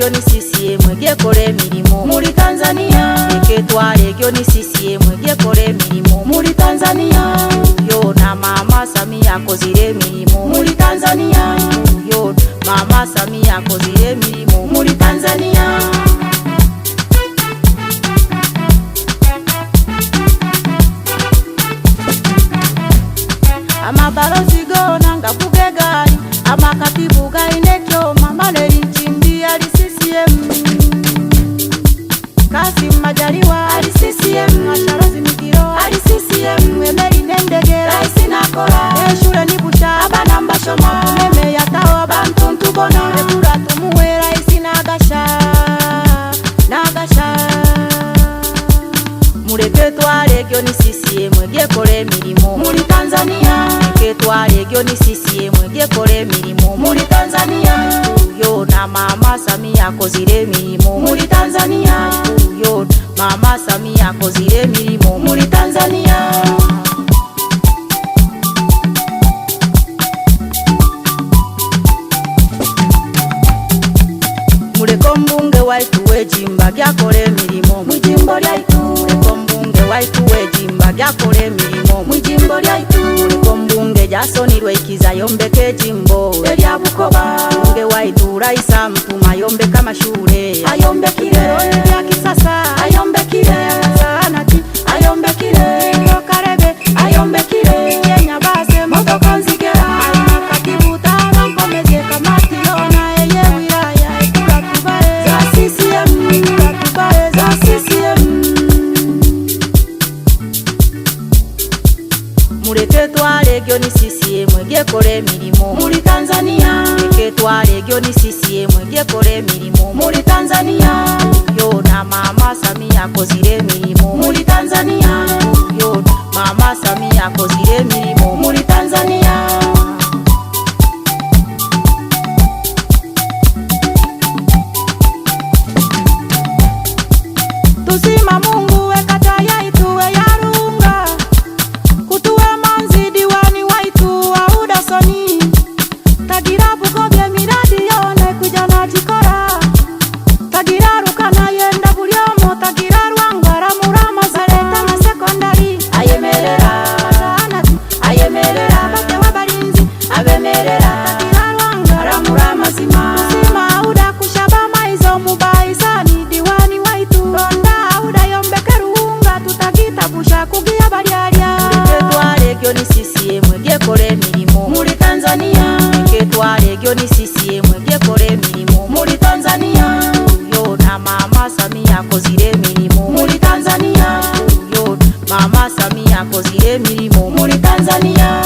egyo ni CCM egyekole emirimu muri Tanzania. Eketwale egyo ni CCM egyekole emirimu muri Tanzania. Yo na Mama Samia akozile emirimu muri Tanzania. Yo Mama Samia akozile emirimu muri Tanzania. Amabalozi gona nga kugegali, amakatibu gaine kyoma, Maneli Nchimbi ali CCM, Kassim Majaliwa ali CCM, Asharazi Migiro ali CCM, Emeli Nendegera Raisi Nakola, Shule Nibusha abana mbashoma, Meme yatawa bantu ntubona, Ekura tumuwe Raisi Nagasha, Nagasha. Mureke twale egyo ni CCM egyekole emirimu muri Tanzania. Eketwale egyo ni CCM egyekole emirimu muri Tanzania. Yo na Mama Samia akozile emirimu muri Tanzania. Yo Mama Samia akozile emirimu muri Tanzania. Mureko mbunge waitu wejimba gyakole emirimu mwijimbo lyaitu. Mureko mbunge waitu wejimba gyakole emirimu mwijimbo lyaitu. Mureko mbunge jasonirwe ikiza yombeke ejimbo elya Bukoba. Mbunge waitu Raisa Mpuma yombeka amashure ayombekire, ya kisasa ayombekire, zahanati ayombekire, Karebe ayombekire, Kenya base motoka nzigera, katibu tara nkomeze kamati yona eye wilaya Ekura tubae za CCM, Ekura tubae za CCM. Mureke twale egyo ni CCM egyekole emirimu muri Tanzania. Eketwale egyo ni CCM egyekole emirimu muri Tanzania. Yo na Mama Samia akozile emirimu muri Tanzania. Yo Mama Samia akozile emirimu muri Tanzania. Tusima Mungu ekata yaitu eyarunga, kutuwe manzi diwani waitu Auda Soni, tagira Bugobye miradi yone kujana jikora, tagira Rukana yenda bulyomo, tagira Rwangara Murama Zareta na sekondari ayemerera, zahanati ayemerera, batewa barinzi abemerera, tagira Rwangara Murama zima. Tusima Auda kushaba maizo mubaizani diwani waitu Ronda Auda yombeke ruhunga, tutagita busha kugia balyalya. Eketwale egyo ni CCM egyekole emirimu muri Tanzania. Eketwale egyo ni CCM egyekole emirimu muri Tanzania. Yo na Mama Samia akozile emirimu muri Tanzania. Yo Mama Samia akozile emirimu muri Tanzania.